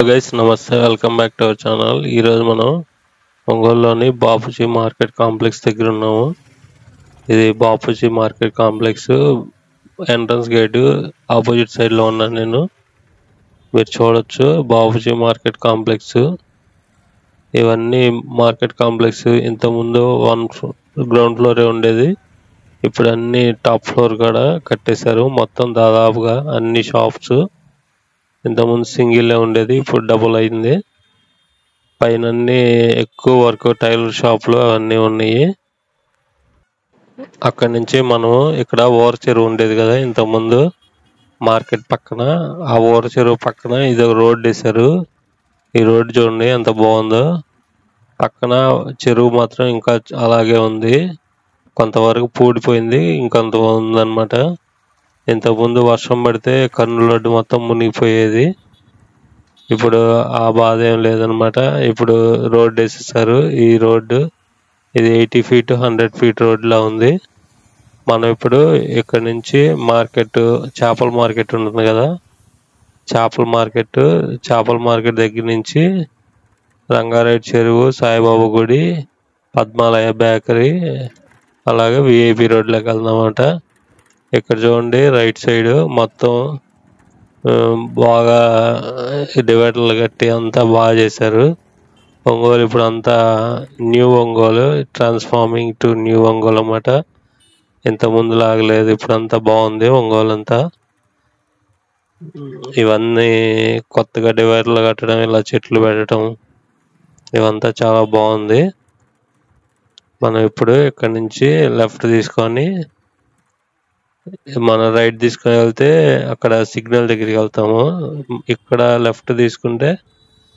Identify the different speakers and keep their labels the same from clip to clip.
Speaker 1: Guys నమస్తే, welcome back to our channel. ఈరోజు మనం ఒంగోలులోని బాపూజీ మార్కెట్ కాంప్లెక్స్ దగ్గర ఉన్నాము. ఇది Bapuji market complex entrance gate opposite side లో ఉన్నాను నేను. మీరు చూడొచ్చు బాపూజీ మార్కెట్ కాంప్లెక్స్. ఇవన్నీ మార్కెట్ కాంప్లెక్స్ ఇంతకుముందు గ్రౌండ్ ఫ్లోరే ఉండేది. ఇప్పుడు అన్ని టాప్ ఫ్లోర్ కూడా కట్టేశారు. మొత్తం దాదాపుగా అన్ని షాప్స్. ఇంతకుముందు సింగిల్ ఉండేది, ఇప్పుడు డబుల్ అయింది. పైన ఎక్కువ వర్క్ టైలర్ షాప్లు అవన్నీ ఉన్నాయి. అక్కడి నుంచి మనం ఇక్కడ ఓర చెరువు ఉండేది కదా ఇంతకుముందు మార్కెట్ పక్కన, ఆ ఓర చెరువు పక్కన ఇది ఒక రోడ్డు వేశారు. ఈ రోడ్డు చూడండి ఎంత బాగుందో. పక్కన చెరువు మాత్రం ఇంకా అలాగే ఉంది, కొంతవరకు పూడిపోయింది, ఇంకొంత ఉందన్నమాట. ఇంతకుముందు వర్షం పడితే కర్నూలు రోడ్డు మొత్తం మునిగిపోయేది. ఇప్పుడు ఆ బాధ ఏం లేదనమాట. ఇప్పుడు రోడ్డు వేసేసారు. ఈ రోడ్డు ఇది 80 feet 100 feet రోడ్లా ఉంది. మనం ఇప్పుడు ఇక్కడ నుంచి మార్కెట్, చేపల మార్కెట్ ఉంటుంది కదా, చేపల మార్కెట్ దగ్గర నుంచి రంగారెడ్డి చెరువు, సాయిబాబా గుడి, పద్మాలయ బేకరీ, అలాగే విఐపి రోడ్లోకి వెళ్దామన్నమాట. ఇక్కడ చూడండి రైట్ సైడ్ మొత్తం బాగా డివైడర్లు కట్టి అంతా బాగా చేశారు. ఒంగోలు ఇప్పుడు అంతా new Ongole, transforming to new Ongole అన్నమాట. ఇంత ముందు లాగలేదు, ఇప్పుడు అంతా బాగుంది ఒంగోలు అంతా. ఇవన్నీ కొత్తగా డివైడర్లు కట్టడం, ఇలా చెట్లు పెట్టడం, ఇవంతా చాలా బాగుంది. మనం ఇప్పుడు ఇక్కడ నుంచి లెఫ్ట్ తీసుకొని మన రైట్ తీసుకొని వెళ్తే అక్కడ సిగ్నల్ దగ్గరికి వెళ్తాము. ఇక్కడ లెఫ్ట్ తీసుకుంటే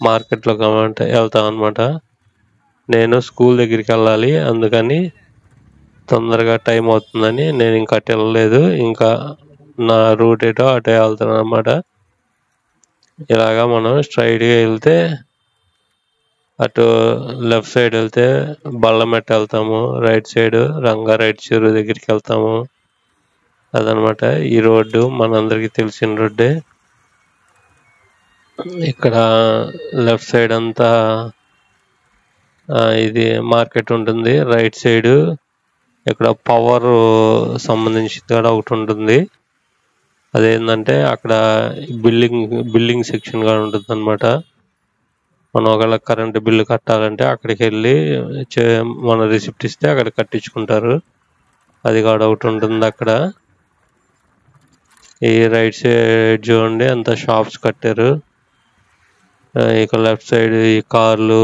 Speaker 1: మార్కెట్లోకి వెళ్తాం అనమాట. నేను స్కూల్ దగ్గరికి వెళ్ళాలి, అందుకని తొందరగా టైం అవుతుందని నేను ఇంకా అటు వెళ్ళలేదు. ఇంకా నా రూట్ ఏటో అటే వెళ్తాను అనమాట. ఇలాగా మనం స్ట్రైట్గా వెళ్తే అటు లెఫ్ట్ సైడ్ వెళ్తే బళ్ళమెట్ట వెళ్తాము, రైట్ సైడ్ రంగారెడ్డి చెరువు దగ్గరికి వెళ్తాము. అదనమాట ఈ రోడ్డు, మనందరికి తెలిసిన రోడ్డే. ఇక్కడ లెఫ్ట్ సైడ్ అంతా ఇది మార్కెట్ ఉంటుంది. రైట్ సైడ్ ఇక్కడ పవర్ సంబంధించింది కూడా ఒకటి ఉంటుంది. అదేంటంటే అక్కడ బిల్డింగ్ సెక్షన్ కూడా ఉంటుంది అనమాట. మనం ఒకవేళ కరెంటు బిల్లు కట్టాలంటే అక్కడికి వెళ్ళి మన రిసిప్ట్ ఇస్తే అక్కడ కట్టించుకుంటారు. అది కూడా ఒకటి ఉంటుంది అక్కడ. ఈ రైట్ సైడ్ చూడండి అంత షాప్స్ కట్టారు. ఇక లెఫ్ట్ సైడ్ ఈ కార్లు,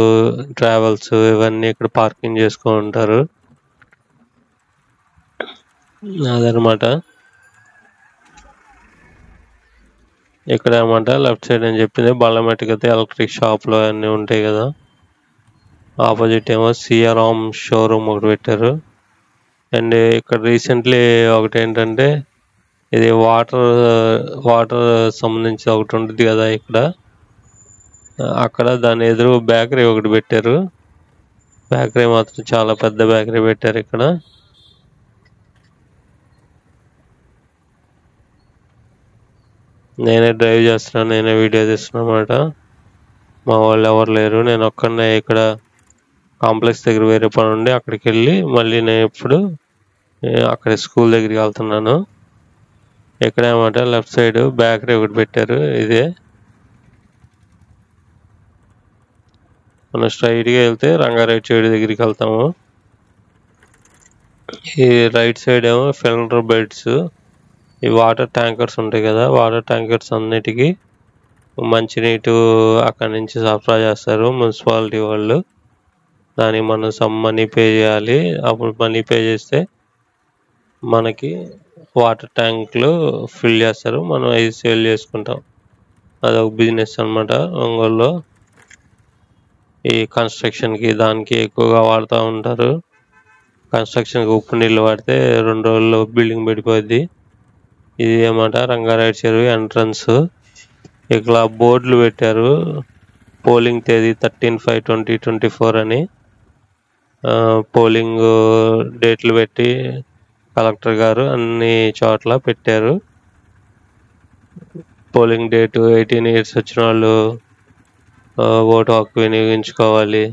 Speaker 1: ట్రావెల్స్ ఇవన్నీ ఇక్కడ పార్కింగ్ చేసుకుంటారు. అదనమాట ఇక్కడ ఏమంట లెఫ్ట్ సైడ్ అని చెప్పింది. బళ్ళమెట్టుకు అయితే ఎలక్ట్రిక్ షాప్లు అన్నీ ఉంటాయి కదా. ఆపోజిట్ ఏమో సిఆర్ఆమ్ షోరూమ్ ఒకటి పెట్టారు. అండ్ ఇక్కడ రీసెంట్లీ ఒకటి ఏంటంటే ఇది వాటర్ సంబంధించి ఒకటి ఉంటుంది కదా ఇక్కడ, అక్కడ దాని ఎదురు బేకరీ ఒకటి పెట్టారు. బేకరీ మాత్రం చాలా పెద్ద బేకరీ పెట్టారు ఇక్కడ. నేనే డ్రైవ్ చేస్తున్నాను, నేనే వీడియో తీస్తున్నాను అన్నమాట. మా వాళ్ళు ఎవరు లేరు, నేను ఒక్కనే ఇక్కడ కాంప్లెక్స్ దగ్గర వేరే పని ఉండి అక్కడికి వెళ్ళి మళ్ళీ నేను ఇప్పుడు అక్కడ స్కూల్ దగ్గరికి వెళ్తున్నాను. ఇక్కడ ఏమంటే లెఫ్ట్ సైడ్ బేకరీ ఒకటి పెట్టారు. ఇదే మనం స్ట్రైట్గా వెళ్తే రంగారెడ్డి చెరువు దగ్గరికి వెళ్తాము. ఈ రైట్ సైడ్ ఏమో ఫిల్టర్ బెడ్స్, ఈ వాటర్ ట్యాంకర్స్ ఉంటాయి కదా, వాటర్ ట్యాంకర్స్ అన్నిటికీ మంచినీటు అక్కడి నుంచి సరఫరా చేస్తారు మున్సిపాలిటీ వాళ్ళు. దానికి మనం సమ్ మనీ పే చేయాలి. అప్పుడు మనీ పే చేస్తే మనకి వాటర్ ట్యాంకులు ఫిల్ చేస్తారు, మనం అవి సేల్ చేసుకుంటాం. అదొక బిజినెస్ అనమాట ఒంగోలులో. ఈ కన్స్ట్రక్షన్కి దానికి ఎక్కువగా వాడుతూ ఉంటారు. కన్స్ట్రక్షన్కి ఉప్పు నీళ్ళు వాడితే 2 రోజుల్లో బిల్డింగ్ పడిపోద్ది. ఇది ఏమాట రంగారెడ్డి చెరువు ఎంట్రన్స్. ఇక్కడ బోర్డులు పెట్టారు, పోలింగ్ తేదీ 13/5/2024 అని. పోలింగ్ డేట్లు పెట్టి కలెక్టర్ గారు అన్ని చోట్ల పెట్టారు. పోలింగ్ డేటు 18 years వచ్చిన వాళ్ళు ఓటు హక్కు వినియోగించుకోవాలి.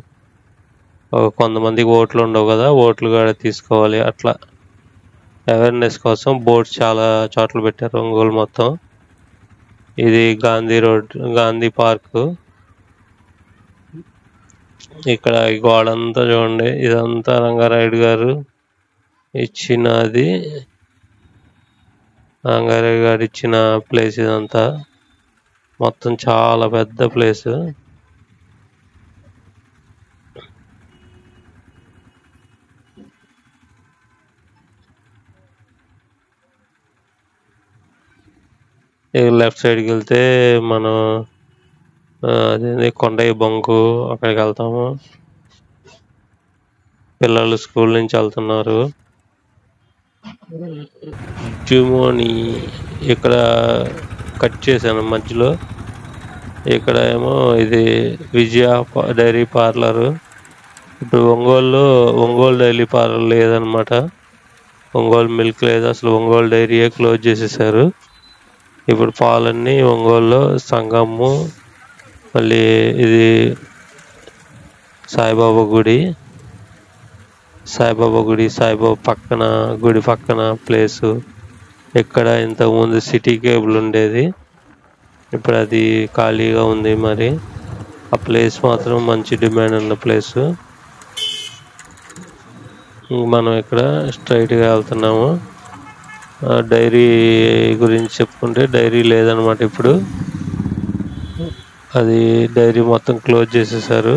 Speaker 1: కొంతమందికి ఓట్లు ఉండవు కదా, ఓట్లు కూడా తీసుకోవాలి. అట్లా అవేర్నెస్ కోసం బోర్డ్స్ చాలా చోట్ల పెట్టారు ఒంగోలు మొత్తం. ఇది గాంధీ రోడ్, గాంధీ పార్క్. ఇక్కడ ఈ గోడంతా చూడండి, ఇదంతా రంగారాయుడు గారు ఇచ్చినది. రంగారాయుడు గారు ఇచ్చిన ప్లేస్ ఇదంతా, మొత్తం చాలా పెద్ద ప్లేస్. లెఫ్ట్ సైడ్కి వెళ్తే మనం అదే కొండయ్య బొంకు, అక్కడికి వెళ్తాము. పిల్లలు స్కూల్ నుంచి వెళ్తున్నారు. జుమోని ఇక్కడ కట్ చేశాను మధ్యలో. ఇక్కడ ఏమో ఇది విజయ డైరీ పార్లరు. ఇప్పుడు ఒంగోలు డైరీ పార్లర్ లేదనమాట. ఒంగోలు మిల్క్ లేదు, అసలు ఒంగోలు డైరీయే క్లోజ్ చేసేసారు. ఇప్పుడు పాలన్నీ ఒంగోలులో సంగము, మళ్ళీ ఇది సాయిబాబా గుడి, సాయిబాబా పక్కన గుడి పక్కన ప్లేసు. ఇక్కడ ఇంతకుముందు సిటీ కేబుల్ ఉండేది, ఇప్పుడు అది ఖాళీగా ఉంది. మరి ఆ ప్లేస్ మాత్రం మంచి డిమాండ్ ఉన్న ప్లేసు. మనం ఇక్కడ స్ట్రైట్గా వెళ్తున్నాము. డైరీ గురించి చెప్పుకుంటే డైరీ లేదనమాట ఇప్పుడు. అది డైరీ మొత్తం క్లోజ్ చేసేసారు.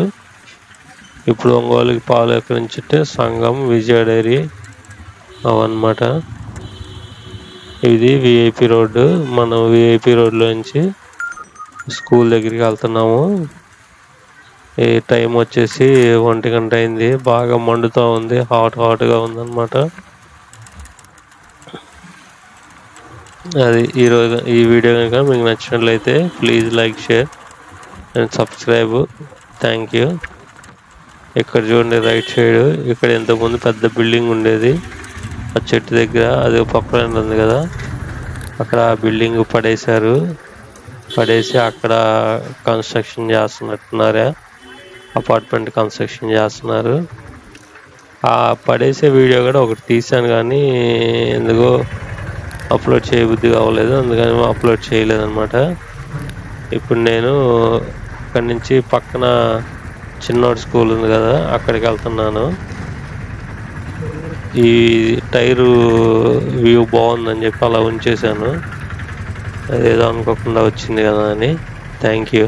Speaker 1: ఇప్పుడు ఒంగోలుకి పాలు ఎక్కడి నుంచి అంటే సంగం, విజయ డైరీ అవన్నమాట. ఇది విఐపి రోడ్డు. మనం విఐపి రోడ్లో నుంచి స్కూల్ దగ్గరికి వెళ్తున్నాము. ఈ టైం వచ్చేసి 1 గంట అయింది. బాగా మండుతూ ఉంది, హాట్గా ఉందన్నమాట. అది ఈరోజు ఈ వీడియో కనుక మీకు నచ్చినట్లయితే please like, share and subscribe. Thank you. ఇక్కడ చూడండి రైట్ సైడ్, ఇక్కడ ఇంతకుముందు పెద్ద బిల్డింగ్ ఉండేది ఆ చెట్టు దగ్గర, అది పక్కన ఉంది కదా, అక్కడ ఆ బిల్డింగ్ పడేసి అక్కడ కన్స్ట్రక్షన్ చేస్తున్నట్టున్నారా, అపార్ట్మెంట్ కన్స్ట్రక్షన్ చేస్తున్నారు. ఆ పడేసే వీడియో కూడా ఒకటి తీసాను, కానీ ఎందుకో అప్లోడ్ చేయబుద్ధి కావలేదు, అందుకని అప్లోడ్ చేయలేదన్నమాట. ఇప్పుడు నేను ఇక్కడి నుంచి పక్కన చిన్నోడు స్కూల్ ఉంది కదా, అక్కడికి వెళ్తున్నాను. ఈ టైరు వ్యూ బాగుందని చెప్పి అలా ఉంచేశాను, అదేదో అనుకోకుండా వచ్చింది కదా అని. Thank you.